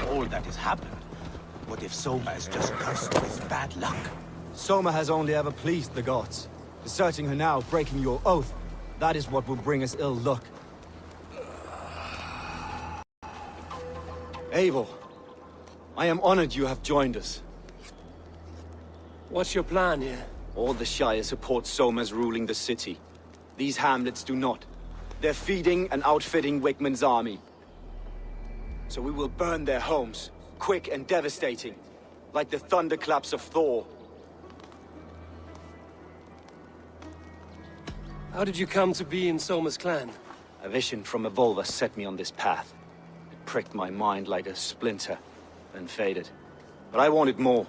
all that has happened. What if Soma is just cursed with bad luck? Soma has only ever pleased the gods. Deserting her now, breaking your oath, that is what will bring us ill luck. Eivor, I am honored you have joined us. What's your plan here? All the Shire support Soma's ruling the city. These hamlets do not. They're feeding and outfitting Wickman's army. So we will burn their homes, quick and devastating, like the thunderclaps of Thor. How did you come to be in Soma's clan? A vision from Evolva set me on this path. It pricked my mind like a splinter, then faded. But I wanted more.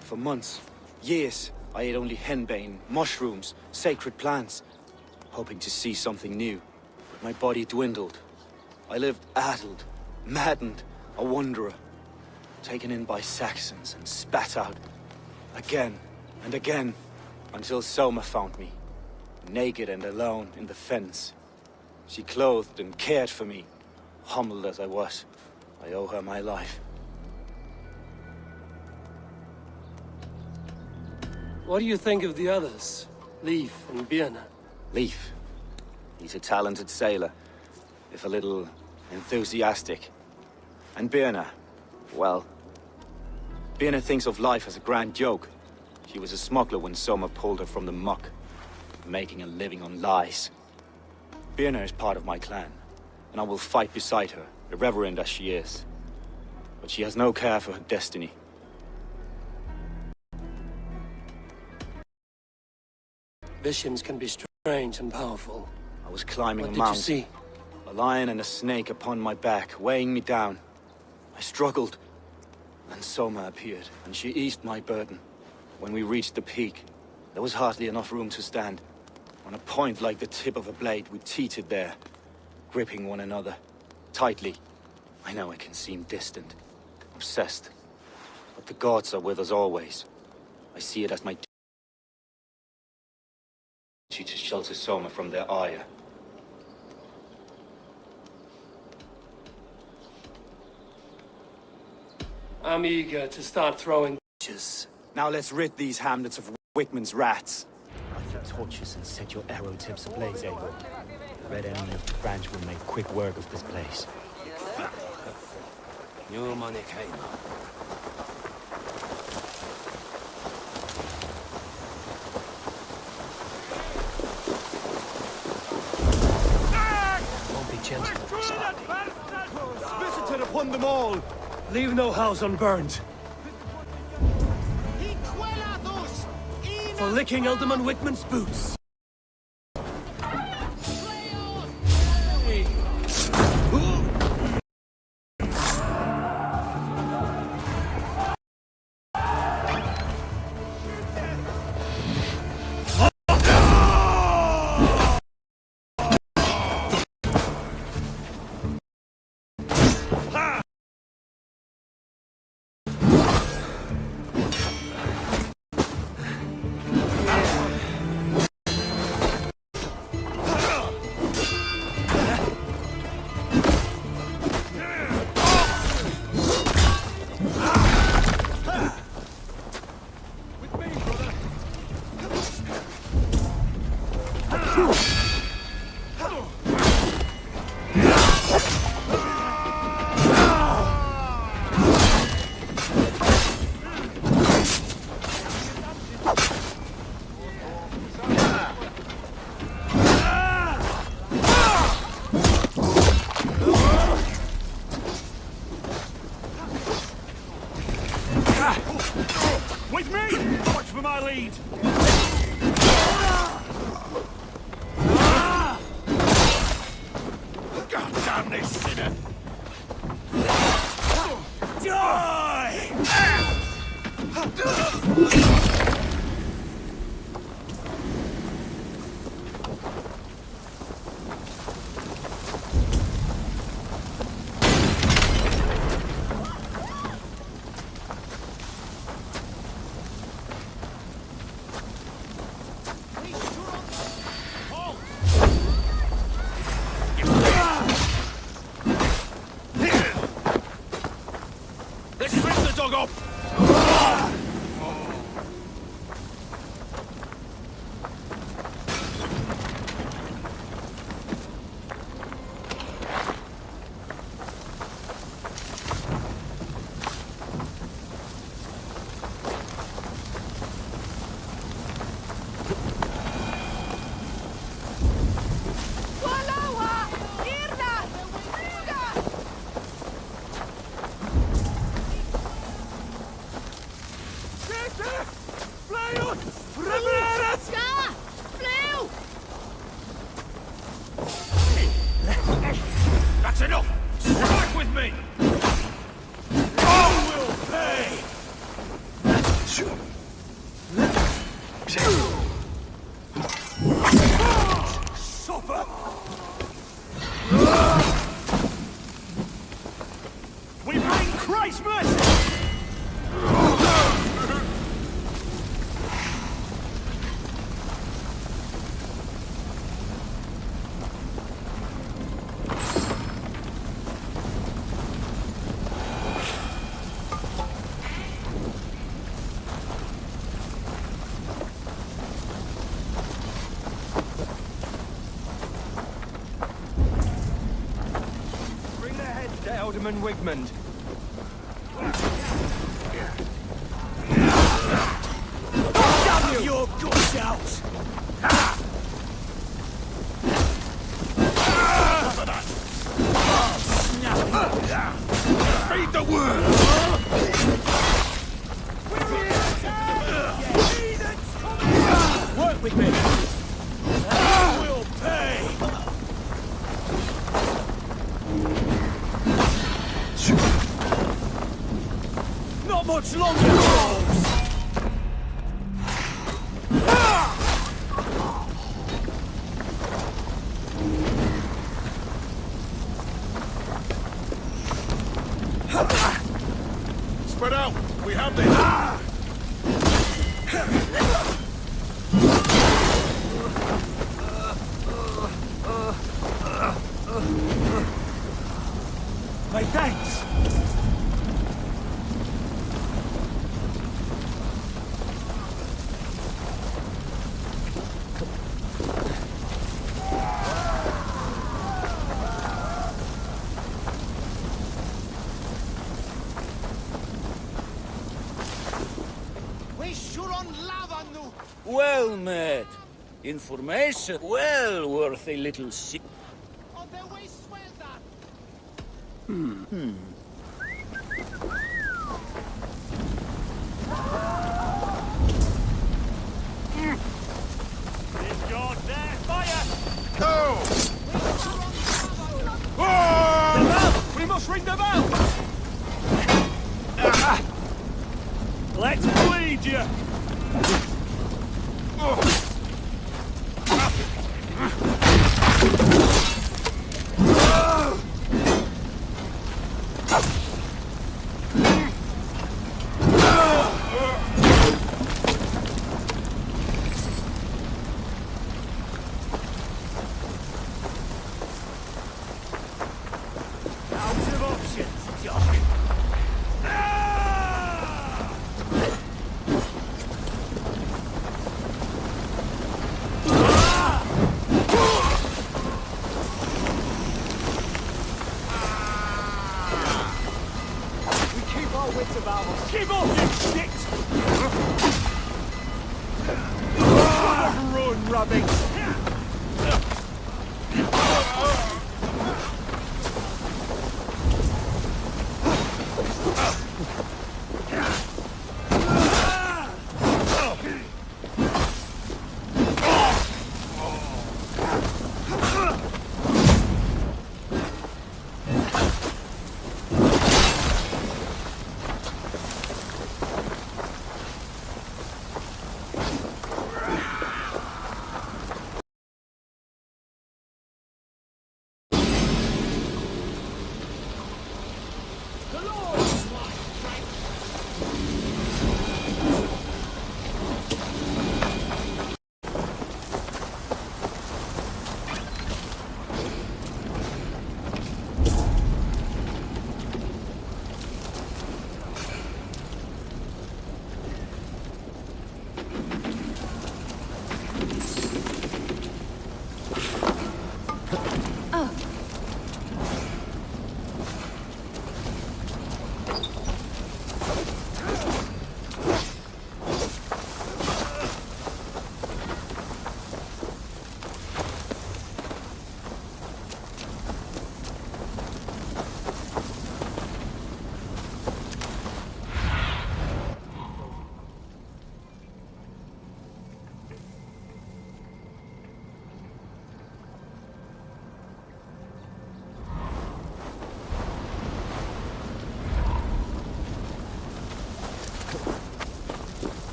For months, years, I ate only henbane, mushrooms, sacred plants, hoping to see something new. But my body dwindled. I lived addled, maddened, a wanderer, taken in by Saxons and spat out, again and again, until Soma found me, naked and alone in the fens. She clothed and cared for me, humbled as I was. I owe her my life. What do you think of the others? Leif and Birna? Leif. He's a talented sailor, if a little enthusiastic. And Birna, well, Birna thinks of life as a grand joke. She was a smuggler when Soma pulled her from the muck, making a living on lies. Birna is part of my clan, and I will fight beside her, irreverent as she is. But she has no care for her destiny. Visions can be strange and powerful. I was climbing What a did you mountain. see? A lion and a snake upon my back, weighing me down. I struggled. Then Soma appeared, and she eased my burden. When we reached the peak, there was hardly enough room to stand. On a point like the tip of a blade, we teetered there, gripping one another, tightly. I know it can seem distant, obsessed. But the gods are with us always. I see it as my duty to shelter Soma from their ire. I'm eager to start throwing bitches. Now let's rid these hamlets of Wickman's rats. Light your torches and set your arrow tips ablaze, Eivor. The red enemy of the branch will make quick work of this place. New money came. Won't be gentle with us, Visited upon them all! Leave no house unburned. For licking Alderman Wickman's boots. With me! Watch for my lead! God damn this sinner! Die! dog off! That's enough! Strike with me! I will pay! Suffer! We bring Christ's mercy! Bring their heads to Alderman Wigmund. Damn your guts out! Feed the word! Work with me! I will pay! Not much longer, trolls! Spread out! We have this! My thanks! Well met. Information well worth a little si- Is your there fire? Go! Them out! We must ring them out! Let's bleed you! Out of options, Doc. Keep off, you shit! Run, rubbish!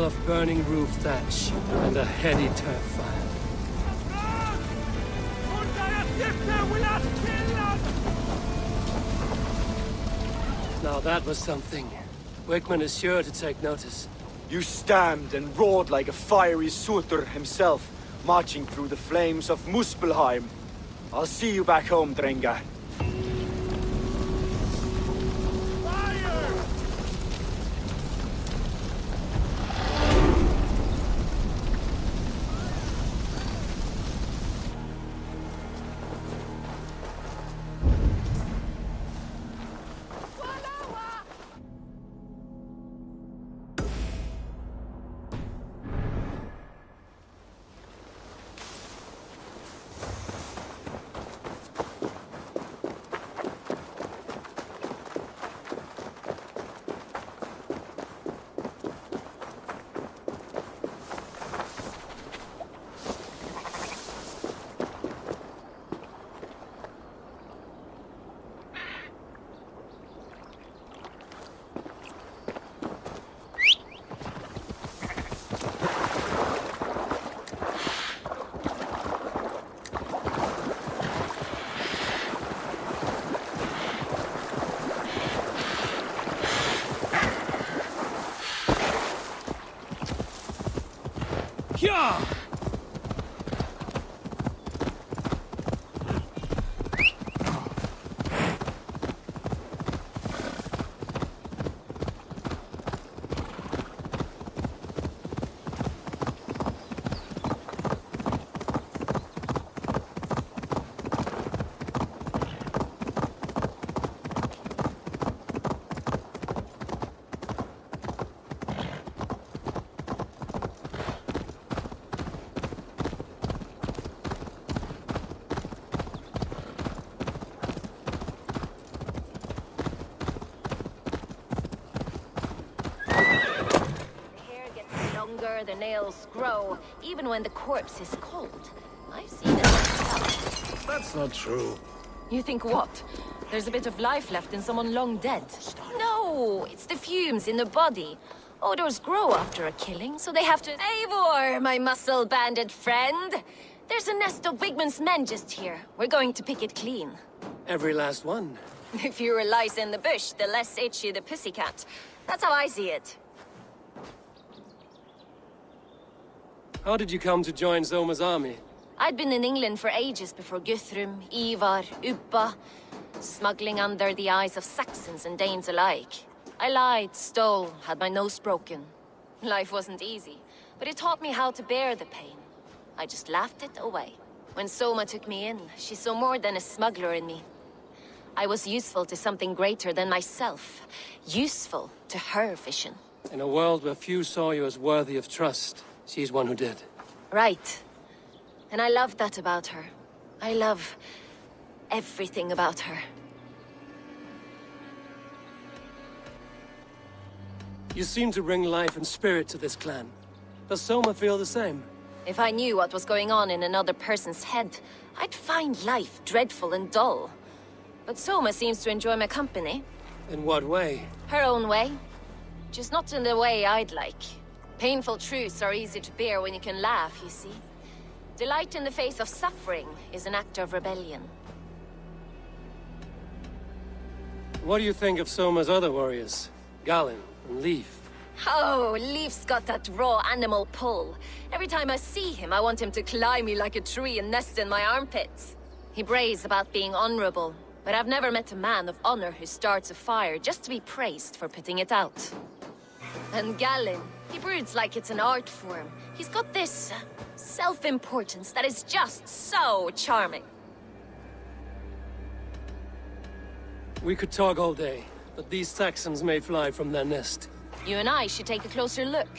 smell of burning roof thatch and a heady turf fire. Now that was something. Wickman is sure to take notice. You stamped and roared like a fiery Surtur himself, marching through the flames of Muspelheim. I'll see you back home, Drenga. Yeah! The nails grow, even when the corpse is cold. I've seen it myself. That's not true. You think what? There's a bit of life left in someone long dead? No, it's the fumes in the body. Odors grow after a killing, so they have to... Eivor, my muscle-banded friend! There's a nest of Wigman's men just here. We're going to pick it clean. Every last one. The fewer lice in the bush, the less itchy the pussycat. That's how I see it. How did you come to join Zoma's army? I'd been in England for ages before Guthrum, Ivar, Uppa, smuggling under the eyes of Saxons and Danes alike. I lied, stole, had my nose broken. Life wasn't easy, but it taught me how to bear the pain. I just laughed it away. When Soma took me in, she saw more than a smuggler in me. I was useful to something greater than myself. Useful to her vision. In a world where few saw you as worthy of trust, she's one who did. Right. And I love that about her. I love everything about her. You seem to bring life and spirit to this clan. Does Soma feel the same? If I knew what was going on in another person's head, I'd find life dreadful and dull. But Soma seems to enjoy my company. In what way? Her own way. Just not in the way I'd like. Painful truths are easy to bear when you can laugh, you see. Delight in the face of suffering is an act of rebellion. What do you think of Soma's other warriors? Galen and Leif? Oh, Leif's got that raw animal pull. Every time I see him, I want him to climb me like a tree and nest in my armpits. He brays about being honorable, but I've never met a man of honor who starts a fire just to be praised for putting it out. And Galen, he broods like it's an art form. He's got this self-importance that is just so charming. We could talk all day, but these Saxons may fly from their nest. You and I should take a closer look.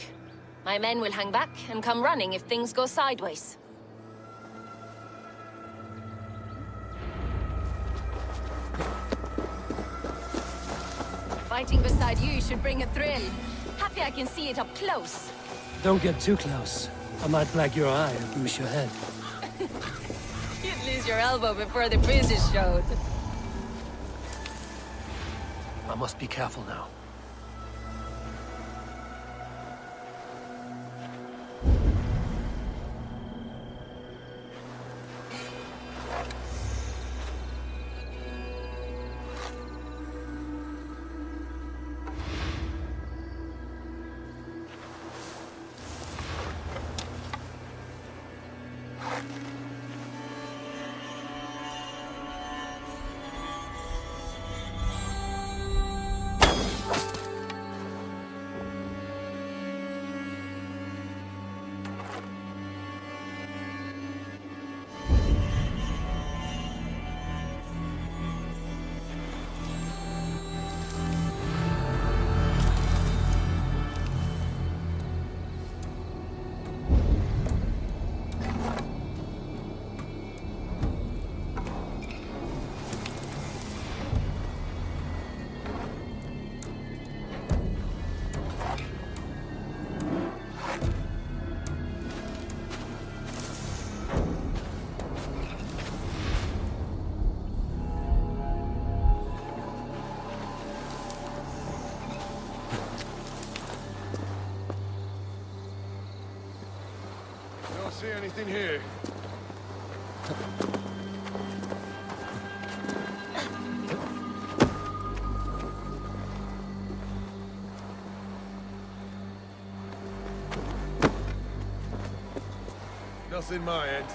My men will hang back and come running if things go sideways. Fighting beside you should bring a thrill. Happy I can see it up close. Don't get too close. I might black your eye and bruise your head. You'd lose your elbow before the bruises showed. I must be careful now. anything here. Nothing my end.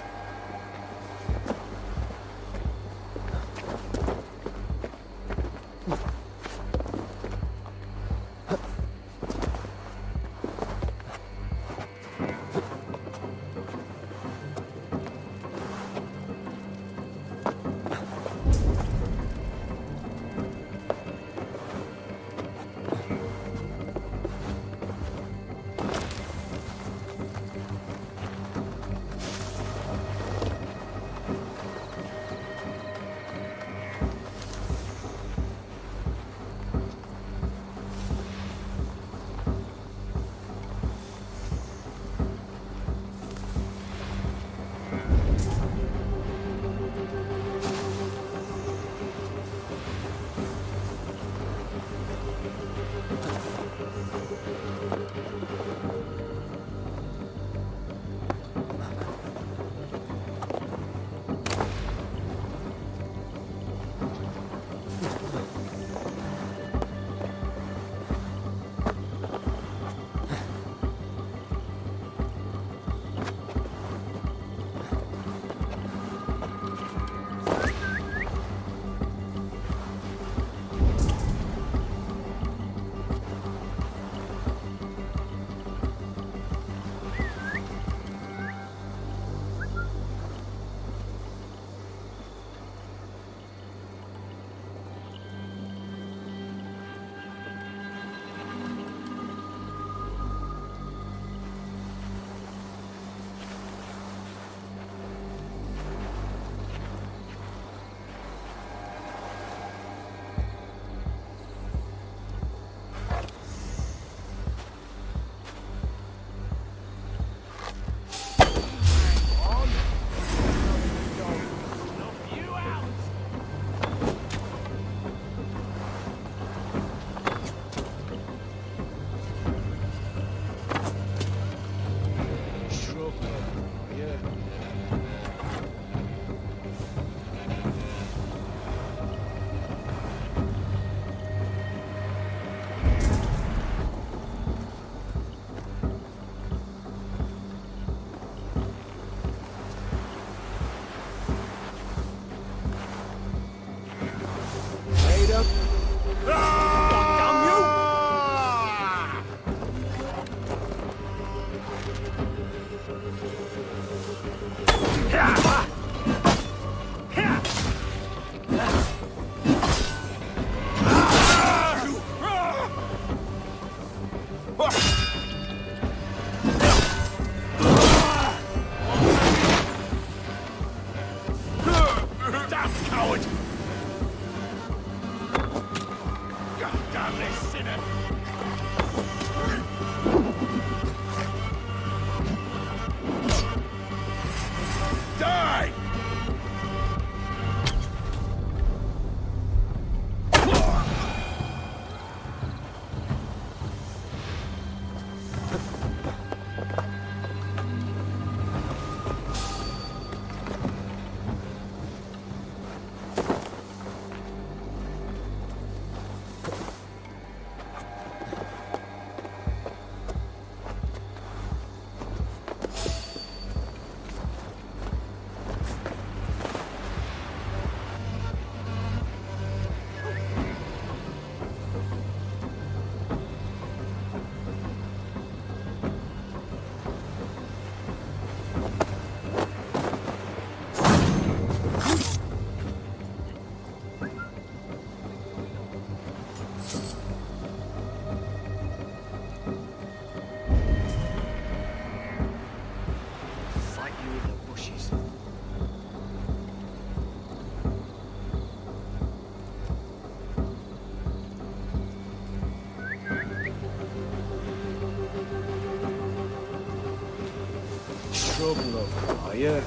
Trouble of fire.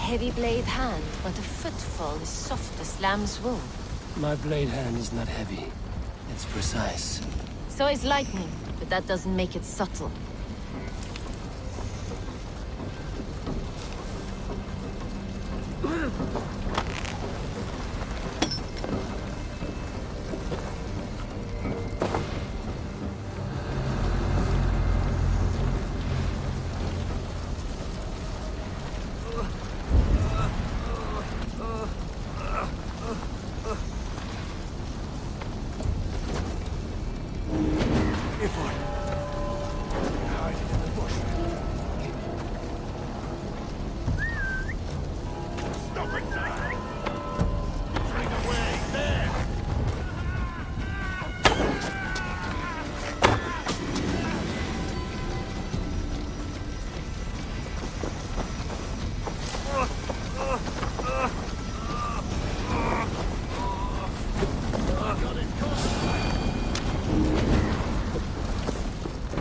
heavy blade hand, but a footfall as soft as lamb's wool. My blade hand is not heavy. It's precise. So is lightning, but that doesn't make it subtle.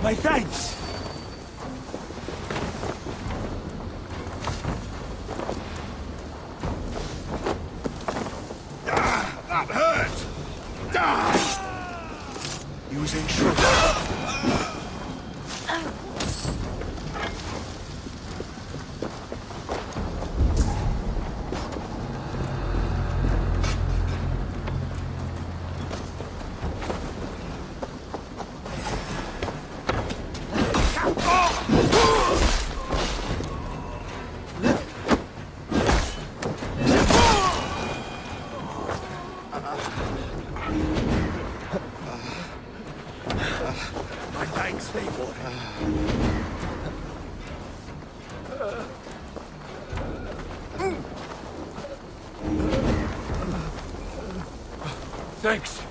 My thanks! That hurt! Die! Using sugar. My thanks, Eivor. Thanks.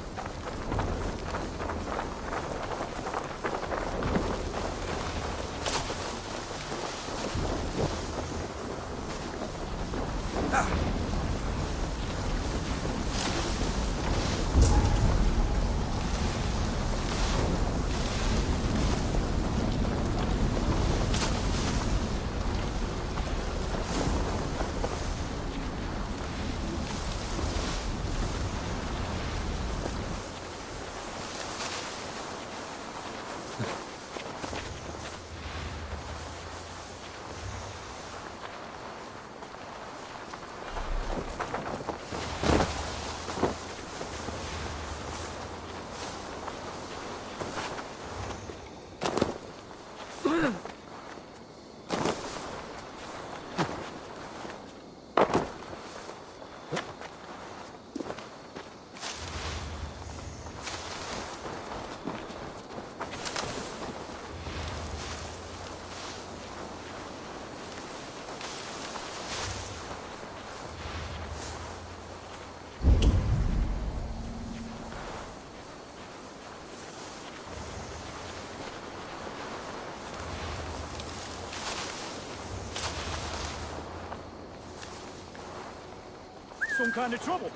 Some kind of trouble.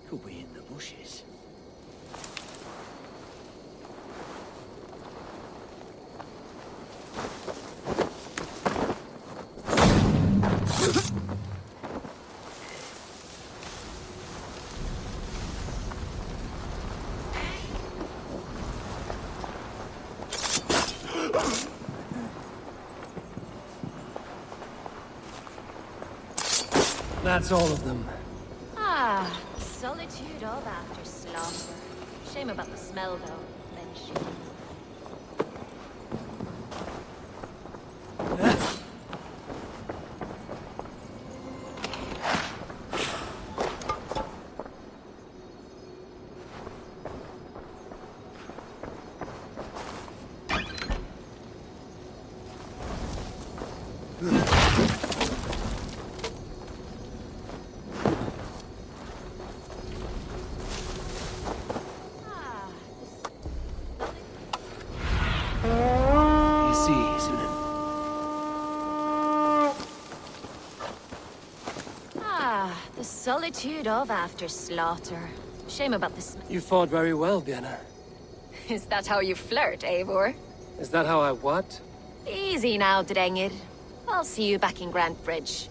Could be in the bushes. That's all of them. Ah, solitude of after slaughter. Shame about the smell, though. Mention. Solitude of after slaughter. Shame about the smell. You fought very well, Björn. Is that how you flirt, Eivor? Is that how I what? Easy now, Drengir. I'll see you back in Grand Bridge.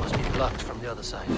Must be blocked from the other side.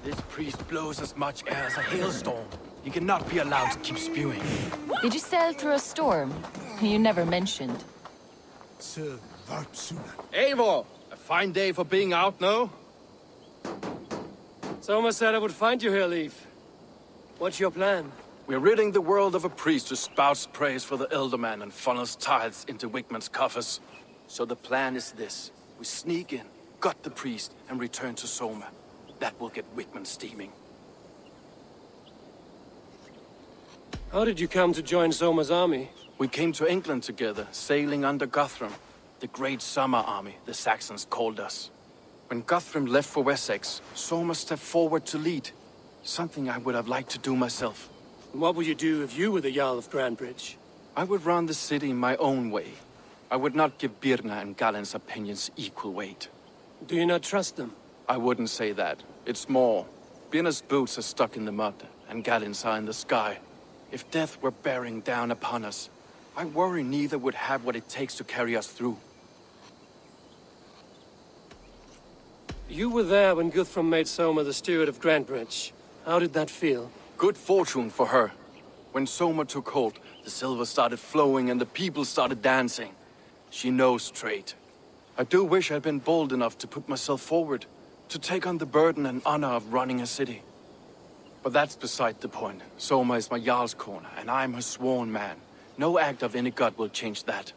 This priest blows as much air as a hailstorm. He cannot be allowed to keep spewing. Did you sail through a storm? You never mentioned. Sir, varp sooner. Eivor! A fine day for being out, no? Soma said I would find you here, Leaf. What's your plan? We're ridding the world of a priest who spouts praise for the Elderman and funnels tithes into Wigman's coffers. So the plan is this. We sneak in, gut the priest, and return to Soma. That will get Wigman steaming. How did you come to join Soma's army? We came to England together, sailing under Guthrum. The Great Summer Army, the Saxons called us. When Guthrum left for Wessex, Soma stepped forward to lead. Something I would have liked to do myself. What would you do if you were the Jarl of Grandbridge? I would run the city my own way. I would not give Birna and Galen's opinions equal weight. Do you not trust them? I wouldn't say that. It's more. Birna's boots are stuck in the mud, and Galen's are in the sky. If death were bearing down upon us, I worry neither would have what it takes to carry us through. You were there when Guthrum made Soma the steward of Grandbridge. How did that feel? Good fortune for her. When Soma took hold, the silver started flowing and the people started dancing. She knows trade. I do wish I'd been bold enough to put myself forward, to take on the burden and honor of running a city. But that's beside the point. Soma is my Jarl's corner, and I'm her sworn man. No act of any god will change that.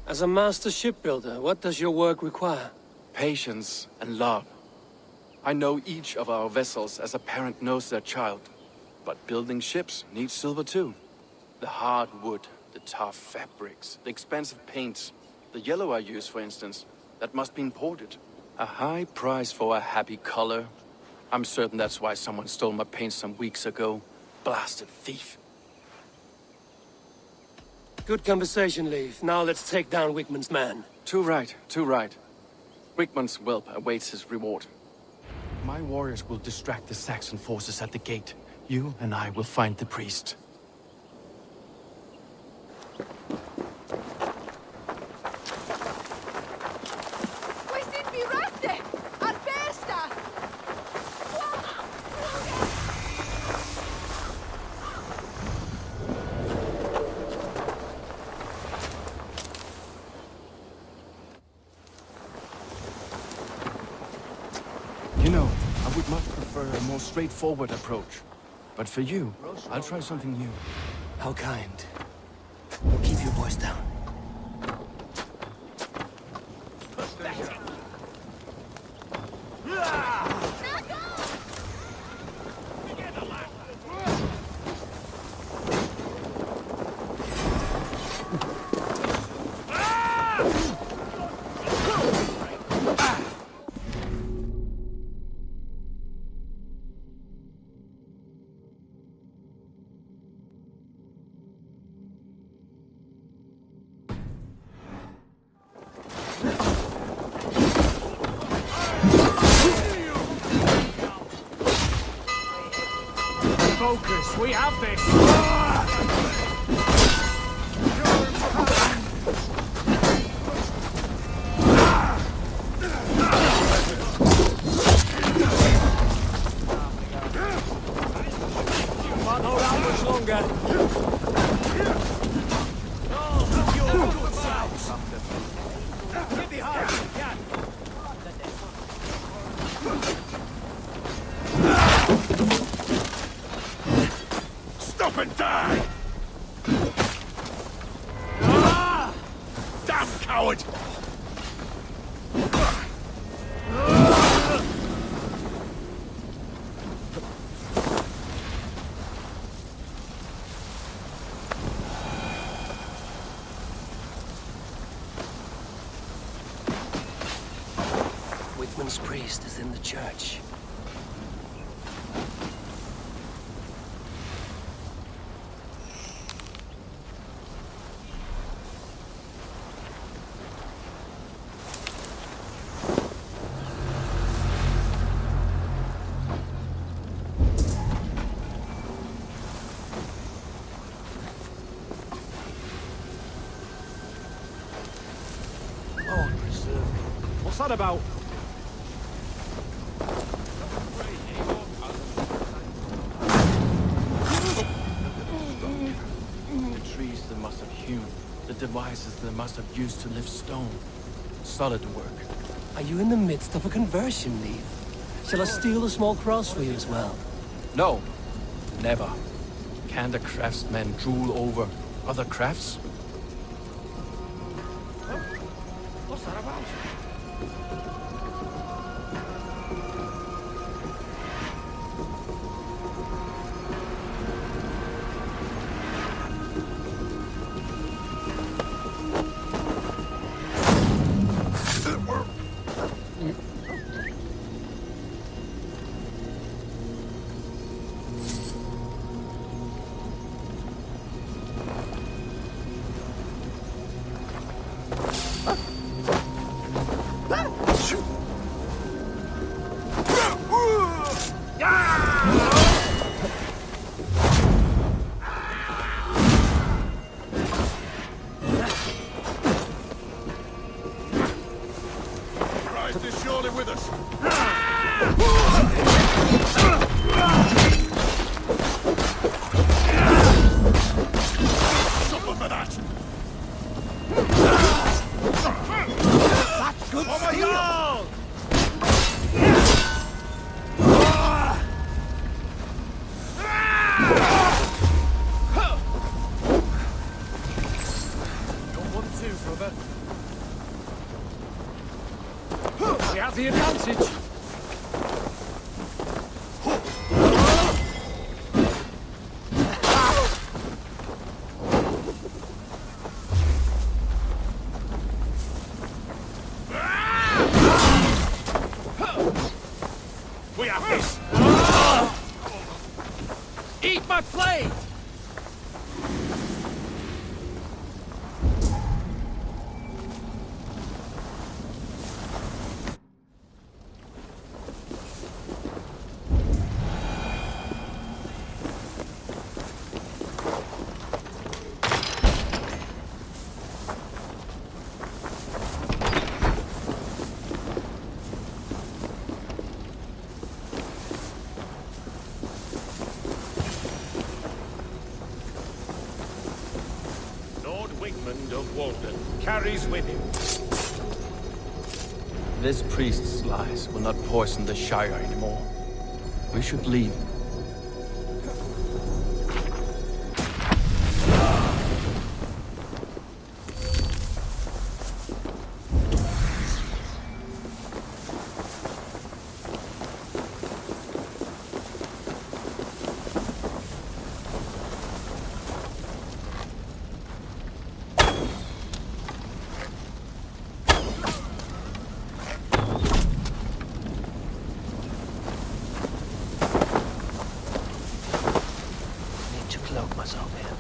As a master shipbuilder, what does your work require? Patience and love. I know each of our vessels as a parent knows their child. But building ships needs silver too. The hard wood, the tough fabrics, the expensive paints. The yellow I use, for instance, that must be imported. A high price for a happy color. I'm certain that's why someone stole my paint some weeks ago. Blasted thief. Good conversation, Leaf. Now let's take down Wigman's man. Too right, too right. Wigmund's whelp awaits his reward. My warriors will distract the Saxon forces at the gate. You and I will find the priest. You know, I would much prefer a more straightforward approach. But for you, I'll try something new. How kind. Keep your voice down. Focus, we have this! Can't hold out much longer. Get behind, you can. Stop and die! Ah! Damn coward! Wigmund's priest is in the church. What's that about? The trees they must have hewn, the devices they must have used to lift stone. Solid work. Are you in the midst of a conversion, Leaf? Shall I steal a small cross for you as well? No, never. Can the craftsmen drool over other crafts? What's that about? Christ is surely with us. Suffer for that. That's good steel! Don't want to, brother. We have the advantage. We have this. Eat my blade! Treachery's with him. This priest's lies will not poison the Shire anymore. We should leave. Need to cloak myself here.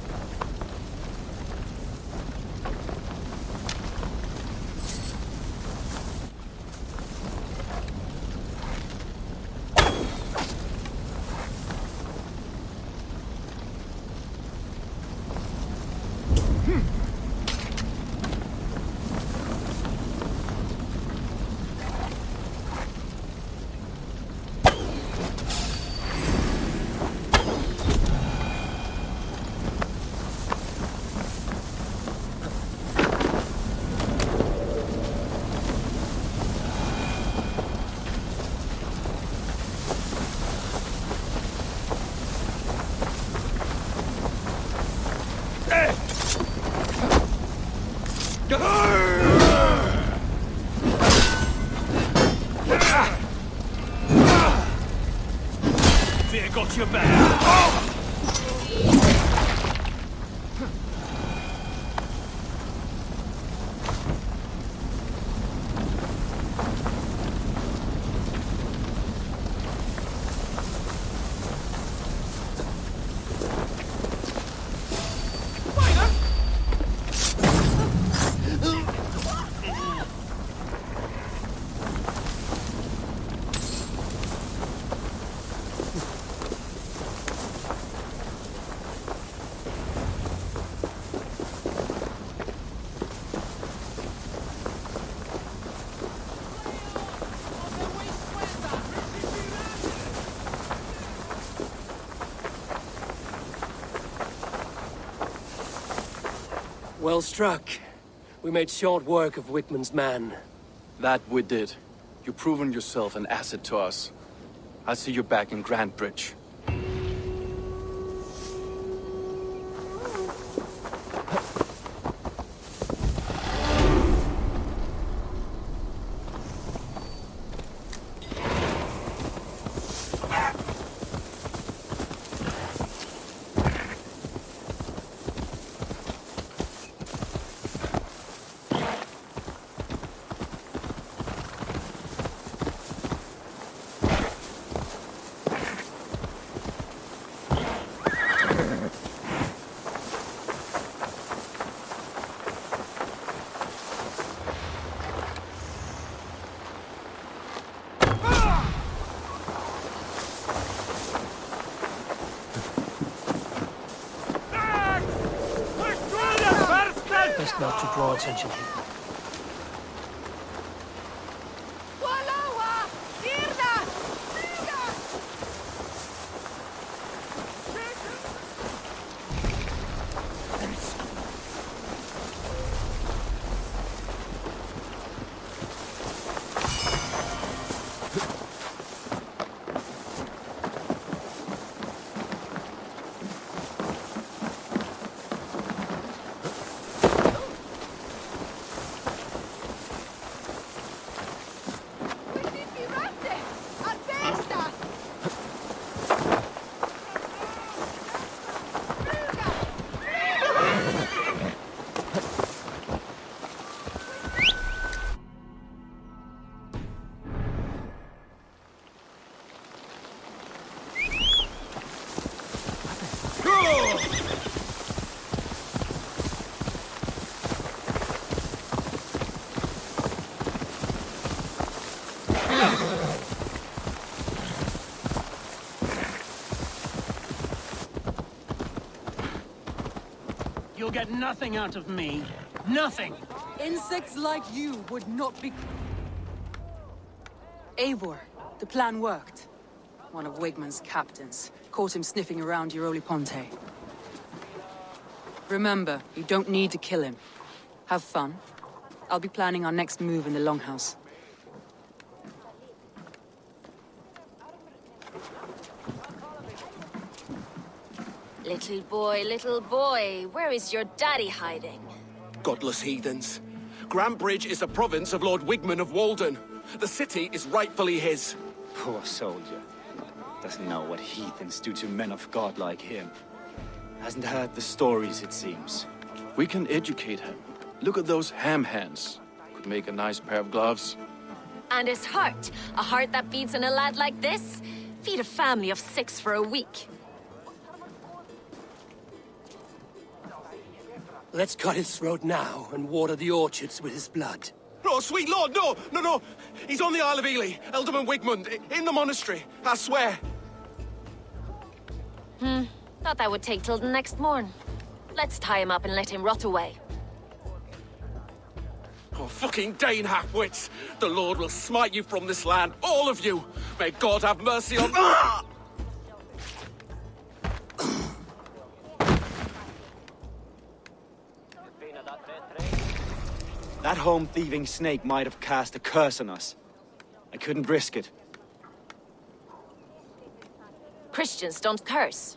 Fear got your back. Well struck. We made short work of Wickman's man. That we did. You've proven yourself an asset to us. I'll see you back in Grantbridge. Best not to draw attention here. You'll get nothing out of me. Nothing! Insects like you would not be... Eivor, the plan worked. One of Wigman's captains caught him sniffing around Euroli Ponte. Remember, you don't need to kill him. Have fun, I'll be planning our next move in the Longhouse. Little boy, where is your daddy hiding? Godless heathens. Grambridge is a province of Lord Wigman of Walden. The city is rightfully his. Poor soldier. Doesn't know what heathens do to men of God like him. Hasn't heard the stories, it seems. We can educate him. Look at those ham hands. Could make a nice pair of gloves. And his heart. A heart that beats in a lad like this? Feed a family of 6 for a week. Let's cut his throat now and water the orchards with his blood. Oh, sweet lord, no, no, no. He's on the Isle of Ely, Ealdorman Wigmund, in the monastery, I swear. Thought that would take till the next morn. Let's tie him up and let him rot away. Oh, fucking Dane halfwits. The Lord will smite you from this land, all of you. May God have mercy on... Ah! That home-thieving snake might have cast a curse on us. I couldn't risk it. Christians don't curse.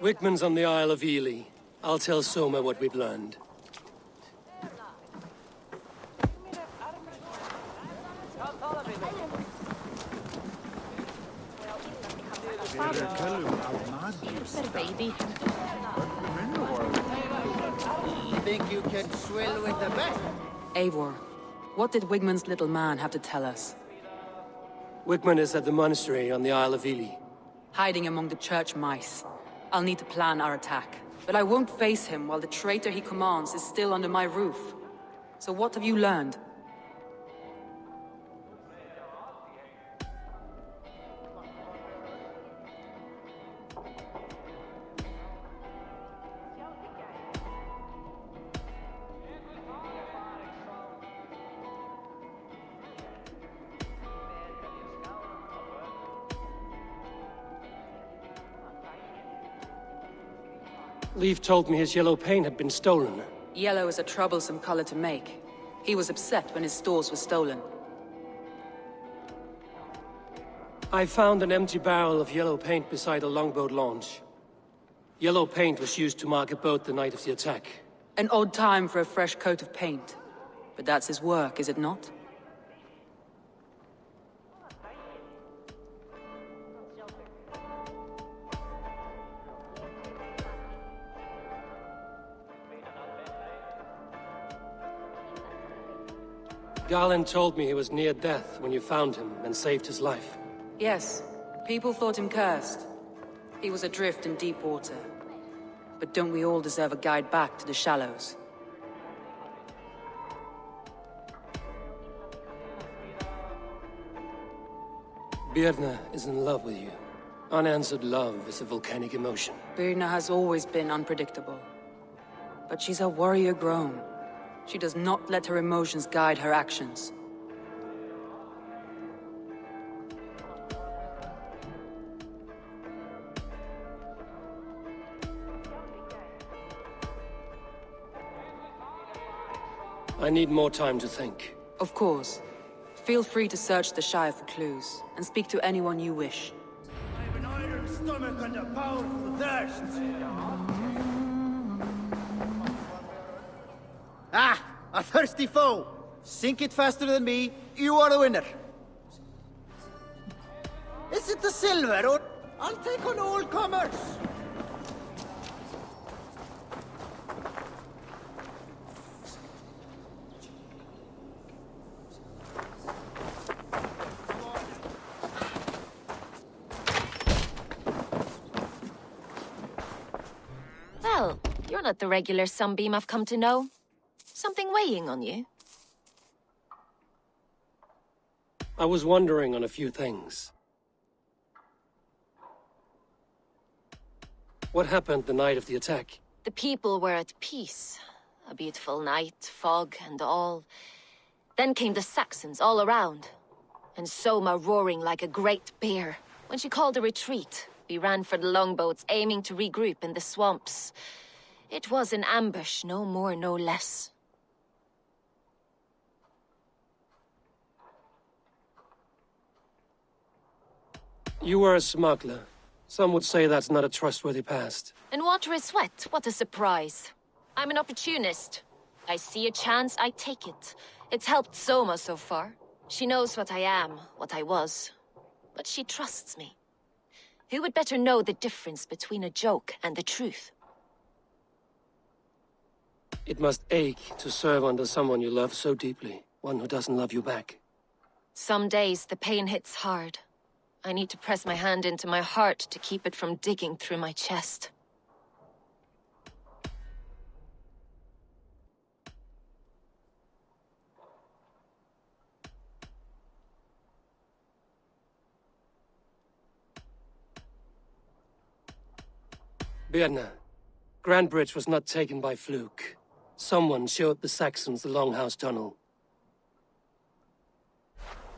Wigman's on the Isle of Ely. I'll tell Soma what we've learned. Baby. Think you can swill with the best? Eivor, what did Wigman's little man have to tell us? Wigman is at the monastery on the Isle of Ely. Hiding among the church mice. I'll need to plan our attack. But I won't face him while the traitor he commands is still under my roof. So what have you learned? Leaf told me his yellow paint had been stolen. Yellow is a troublesome color to make. He was upset when his stores were stolen. I found an empty barrel of yellow paint beside a longboat launch. Yellow paint was used to mark a boat the night of the attack. An odd time for a fresh coat of paint. But that's his work, is it not? Garland told me he was near death when you found him and saved his life. Yes. People thought him cursed. He was adrift in deep water. But don't we all deserve a guide back to the shallows? Birna is in love with you. Unanswered love is a volcanic emotion. Birna has always been unpredictable. But she's a warrior grown. She does not let her emotions guide her actions. I need more time to think. Of course. Feel free to search the Shire for clues, and speak to anyone you wish. I have an iron stomach and a powerful thirst. Ah! A thirsty foe! Sink it faster than me, you are the winner. Is it the silver, or I'll take on all comers? Well, you're not the regular sunbeam I've come to know. Something weighing on you? I was wondering on a few things. What happened the night of the attack? The people were at peace. A beautiful night, fog and all. Then came the Saxons all around. And Soma roaring like a great bear. When she called a retreat, we ran for the longboats, aiming to regroup in the swamps. It was an ambush, no more, no less. You were a smuggler. Some would say that's not a trustworthy past. And water is wet, what a surprise. I'm an opportunist. I see a chance, I take it. It's helped Soma so far. She knows what I am, what I was. But she trusts me. Who would better know the difference between a joke and the truth? It must ache to serve under someone you love so deeply. One who doesn't love you back. Some days the pain hits hard. I need to press my hand into my heart to keep it from digging through my chest. Birna, Grand Bridge was not taken by fluke. Someone showed the Saxons the Longhouse Tunnel.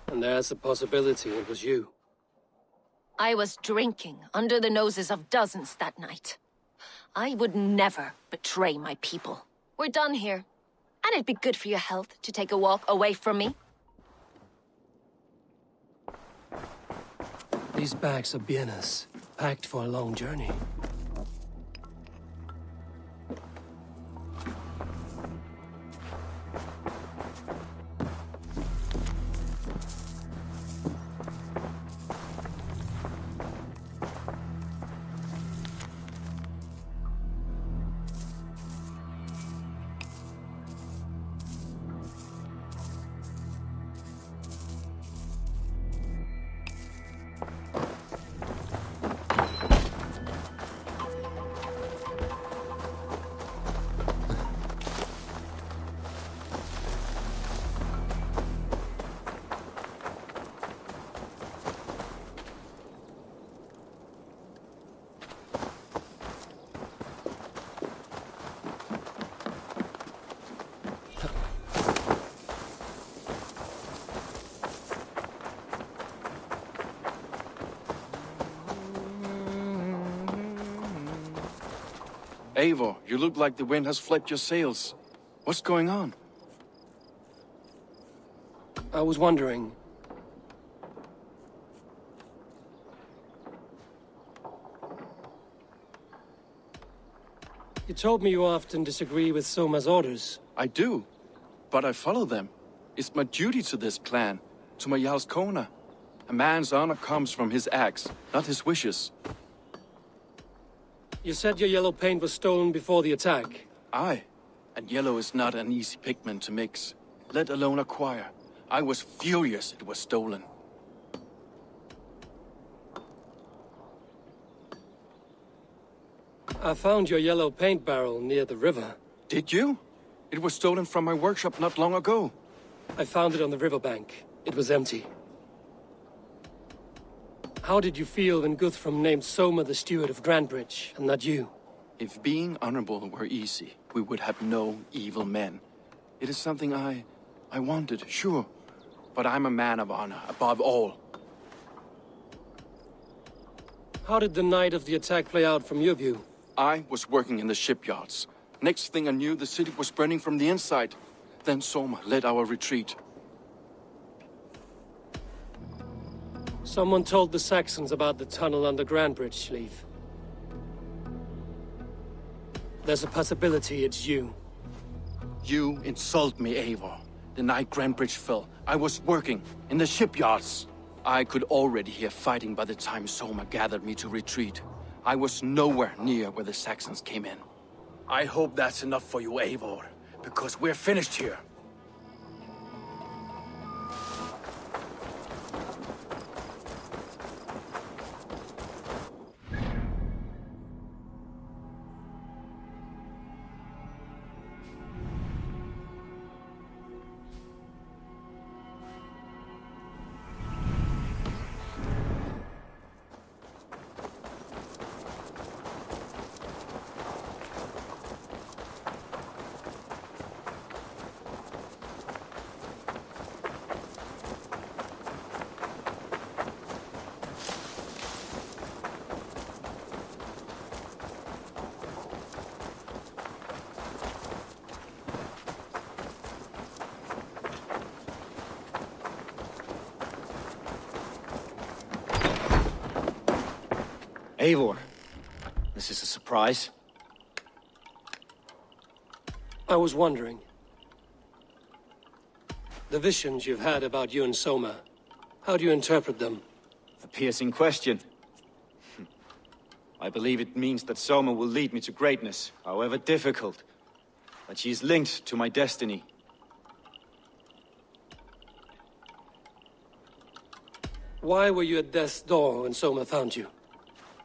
And there's a possibility it was you. I was drinking under the noses of dozens that night. I would never betray my people. We're done here. And it'd be good for your health to take a walk away from me. These bags are Birna's, packed for a long journey. Eivor, you look like the wind has flipped your sails. What's going on? I was wondering... You told me you often disagree with Soma's orders. I do, but I follow them. It's my duty to this clan, to my Jarl's Kona. A man's honor comes from his acts, not his wishes. You said your yellow paint was stolen before the attack. Aye, and yellow is not an easy pigment to mix, let alone acquire. I was furious it was stolen. I found your yellow paint barrel near the river. Did you? It was stolen from my workshop not long ago. I found it on the riverbank. It was empty. How did you feel when Guthrum named Soma the steward of Grandbridge, and not you? If being honorable were easy, we would have no evil men. It is something I wanted, sure. But I'm a man of honor, above all. How did the night of the attack play out from your view? I was working in the shipyards. Next thing I knew, the city was burning from the inside. Then Soma led our retreat. Someone told the Saxons about the tunnel under Grandbridge, Leaf. There's a possibility it's you. You insult me, Eivor. The night Grandbridge fell, I was working in the shipyards. I could already hear fighting by the time Soma gathered me to retreat. I was nowhere near where the Saxons came in. I hope that's enough for you, Eivor, because we're finished here. Eivor, this is a surprise. I was wondering. The visions you've had about you and Soma, how do you interpret them? A piercing question. I believe it means that Soma will lead me to greatness, however difficult. That she is linked to my destiny. Why were you at death's door when Soma found you?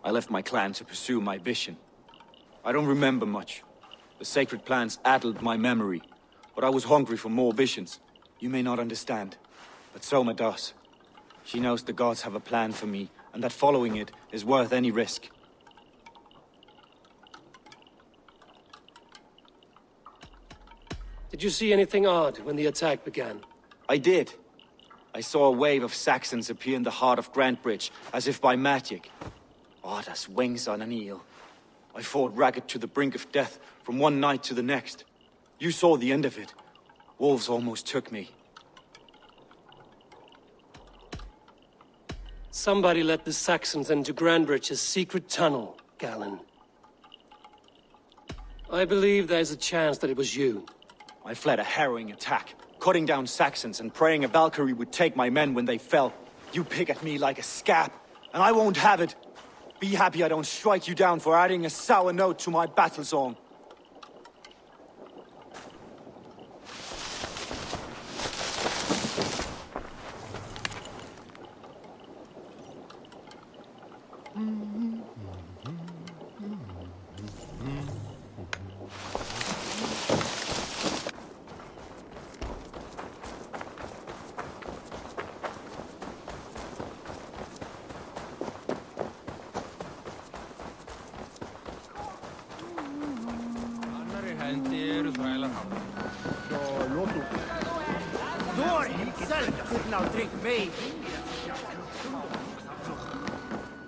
I left my clan to pursue my vision. I don't remember much. The sacred plants addled my memory, but I was hungry for more visions. You may not understand, but Soma does. She knows the gods have a plan for me, and that following it is worth any risk. Did you see anything odd when the attack began? I did. I saw a wave of Saxons appear in the heart of Grantbridge, as if by magic. Odd as wings on an eel. I fought ragged to the brink of death from one night to the next. You saw the end of it. Wolves almost took me. Somebody let the Saxons into Grantbridge's secret tunnel, Galen. I believe there's a chance that it was you. I fled a harrowing attack, cutting down Saxons and praying a Valkyrie would take my men when they fell. You pick at me like a scab, and I won't have it. Be happy I don't strike you down for adding a sour note to my battle song.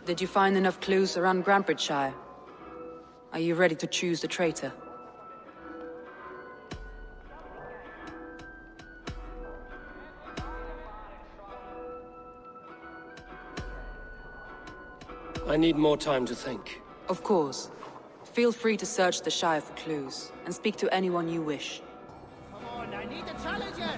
Did you find enough clues around Grantbridgeshire? Are you ready to choose the traitor? I need more time to think. Of course. Feel free to search the Shire for clues, and speak to anyone you wish. Come on, I need a challenger!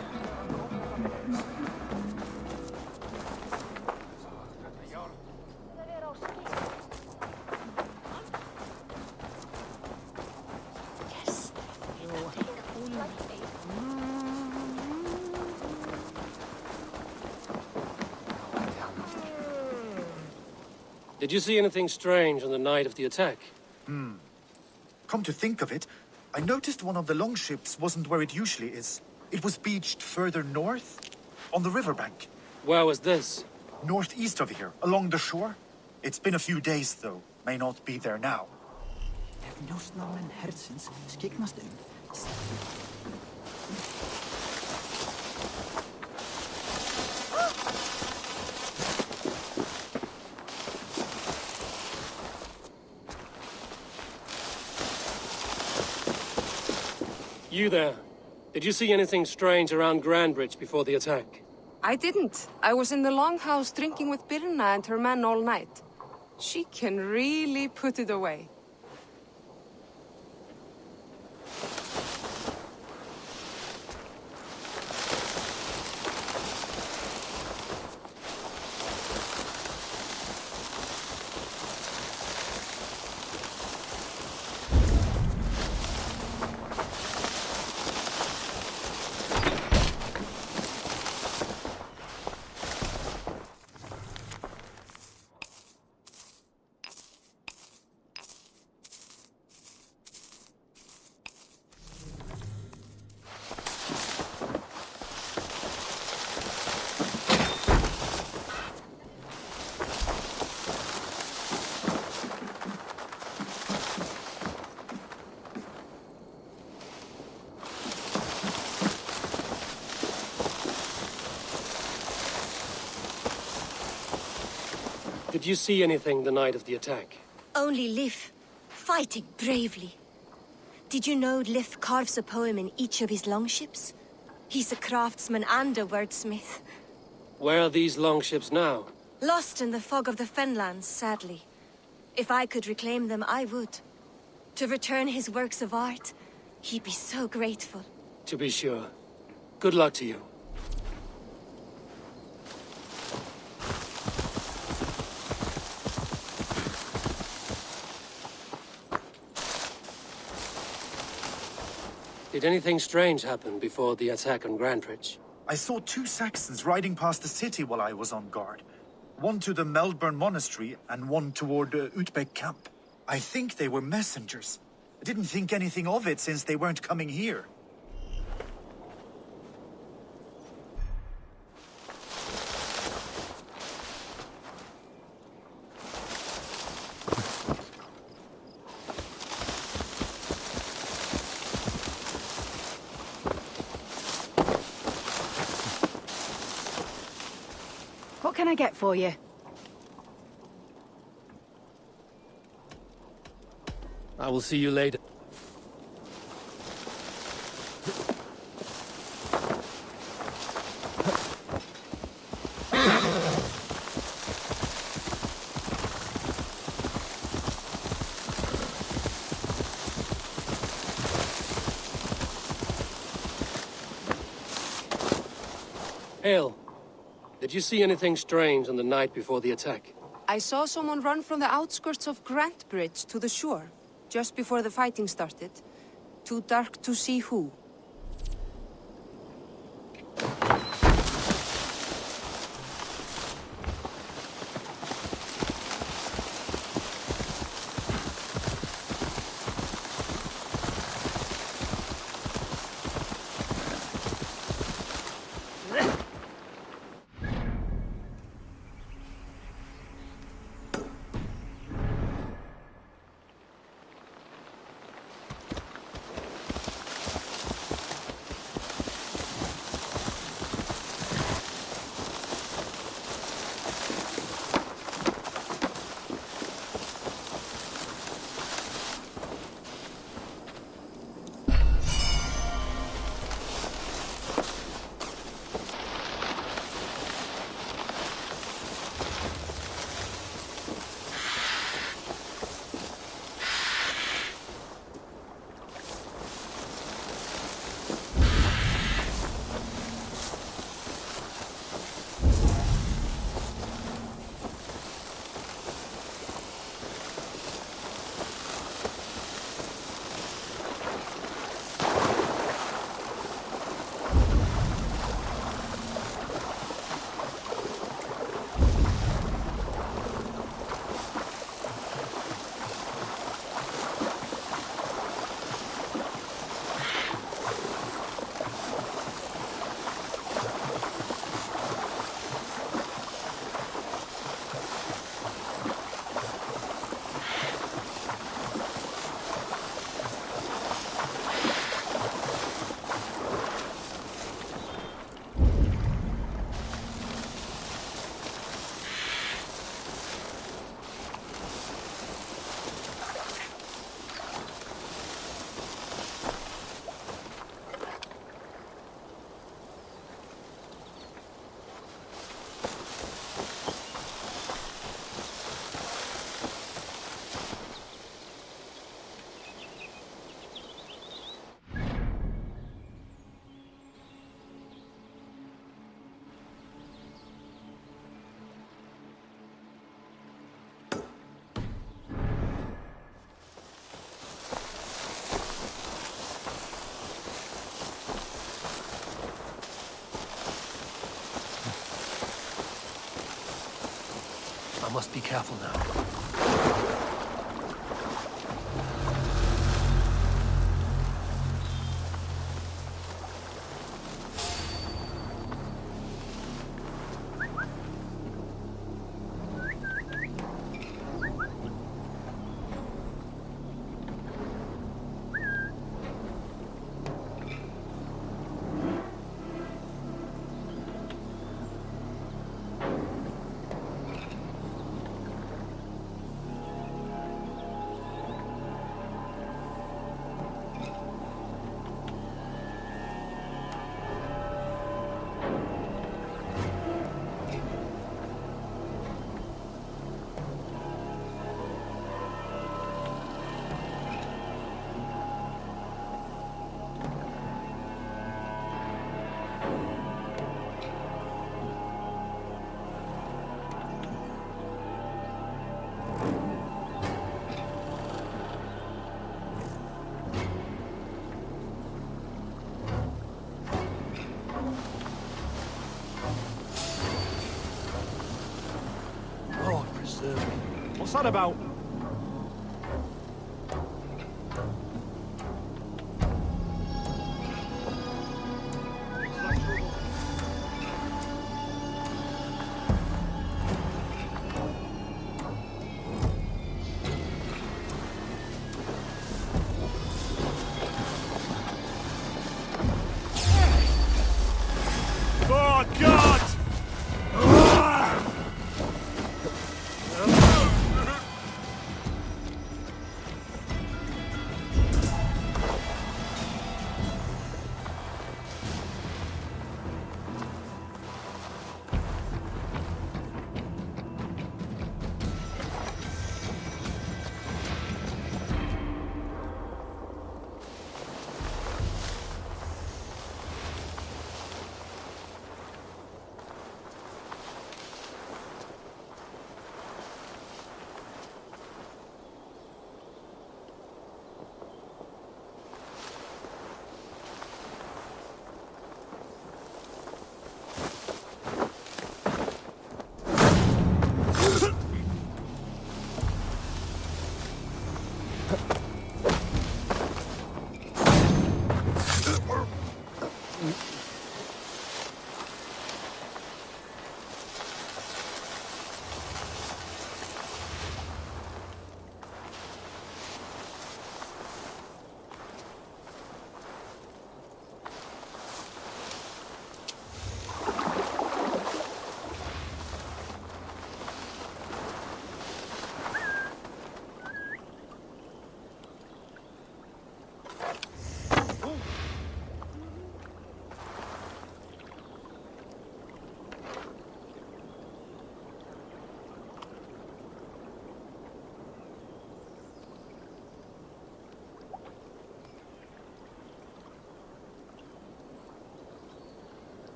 Did you see anything strange on the night of the attack? Come to think of it, I noticed one of the longships wasn't where it usually is. It was beached further north, on the riverbank. Where was this? Northeast of here, along the shore. It's been a few days, though. May not be there now. You there. Did you see anything strange around Grantbridge before the attack? I didn't. I was in the longhouse drinking with Birna and her men all night. She can really put it away. Did you see anything the night of the attack? Only Lif, fighting bravely. Did you know Lif carves a poem in each of his longships? He's a craftsman and a wordsmith. Where are these longships now? Lost in the fog of the Fenlands, sadly. If I could reclaim them, I would. To return his works of art, he'd be so grateful. To be sure. Good luck to you. Did anything strange happen before the attack on Grantridge? I saw 2 Saxons riding past the city while I was on guard. One to the Melbourne Monastery, and one toward Utbeck Camp. I think they were messengers. I didn't think anything of it since they weren't coming here. What can I get for you? I will see you later. Hale, did you see anything strange on the night before the attack? I saw someone run from the outskirts of Grantbridge to the shore, just before the fighting started. Too dark to see who. I must be careful now. that about? Oh, God!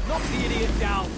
Knock the idiot down!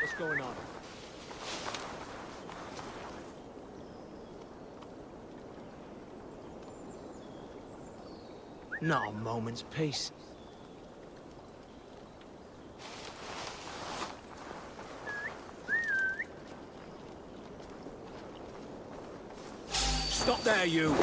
What's going on? Not a moment's peace. Stop there, you!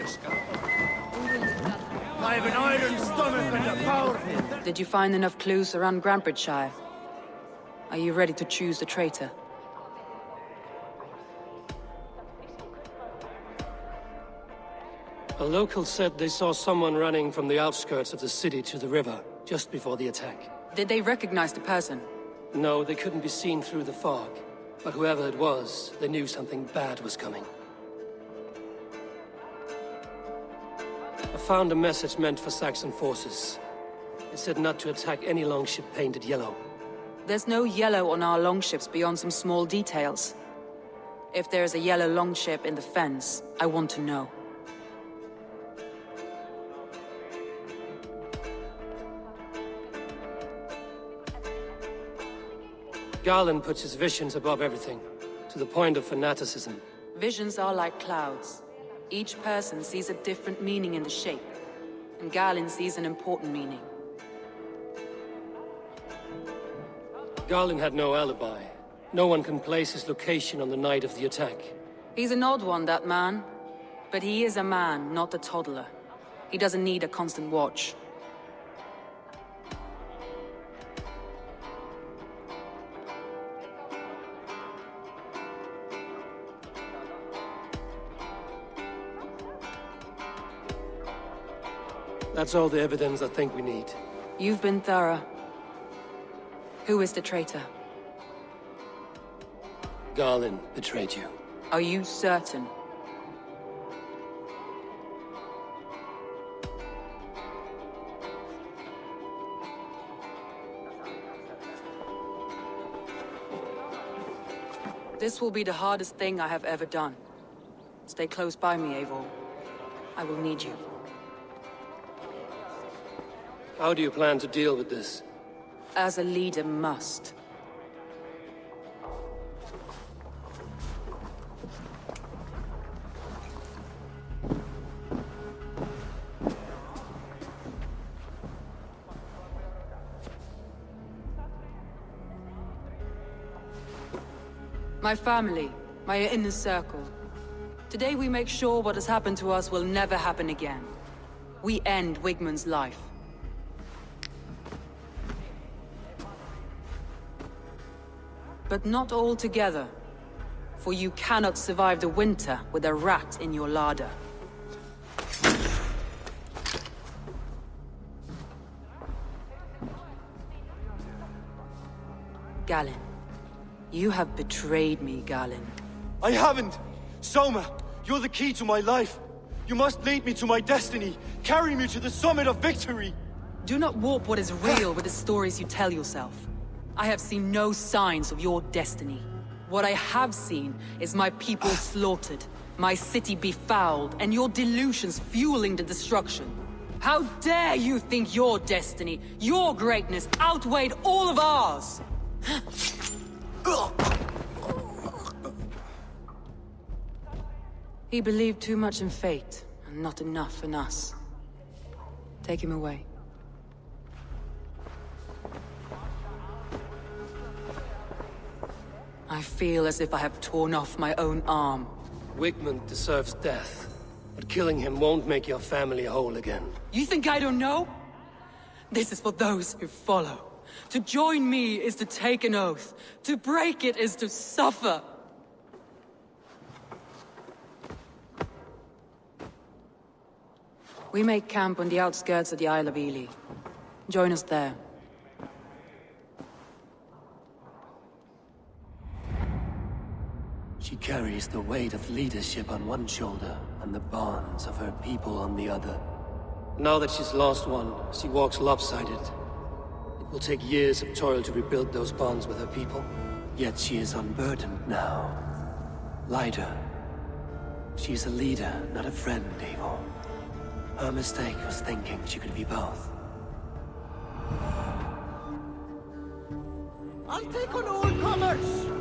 a scalp. I have an iron stomach and a powerful. Did you find enough clues around Grantbridgeshire? Are you ready to choose the traitor? A local said they saw someone running from the outskirts of the city to the river, just before the attack. Did they recognize the person? No, they couldn't be seen through the fog. But whoever it was, they knew something bad was coming. I found a message meant for Saxon forces. It said not to attack any longship painted yellow. There's no yellow on our longships beyond some small details. If there's a yellow longship in the fens, I want to know. Garland puts his visions above everything, to the point of fanaticism. Visions are like clouds. Each person sees a different meaning in the shape, and Garland sees an important meaning. Garland had no alibi. No one can place his location on the night of the attack. He's an odd one, that man. But he is a man, not a toddler. He doesn't need a constant watch. That's all the evidence I think we need. You've been thorough. Who is the traitor? Garland betrayed you. Are you certain? This will be the hardest thing I have ever done. Stay close by me, Eivor. I will need you. How do you plan to deal with this? As a leader must. My family, my inner circle. Today we make sure what has happened to us will never happen again. We end Wigmund's life. But not all together. For you cannot survive the winter with a rat in your larder. Galen. You have betrayed me, Galen. I haven't! Soma, you're the key to my life. You must lead me to my destiny. Carry me to the summit of victory. Do not warp what is real with the stories you tell yourself. I have seen no signs of your destiny. What I have seen is my people slaughtered, my city befouled, and your delusions fueling the destruction. How dare you think your destiny, your greatness, outweighed all of ours? He believed too much in fate, and not enough in us. Take him away. I feel as if I have torn off my own arm. Wigmund deserves death, but killing him won't make your family whole again. You think I don't know? This is for those who follow. To join me is to take an oath. To break it is to suffer. We make camp on the outskirts of the Isle of Ely. Join us there. She carries the weight of leadership on one shoulder and the bonds of her people on the other. Now that she's lost one, she walks lopsided. It will take years of toil to rebuild those bonds with her people. Yet she is unburdened now. Lighter. She's a leader, not a friend, Eivor. Her mistake was thinking she could be both. I'll take on all comers!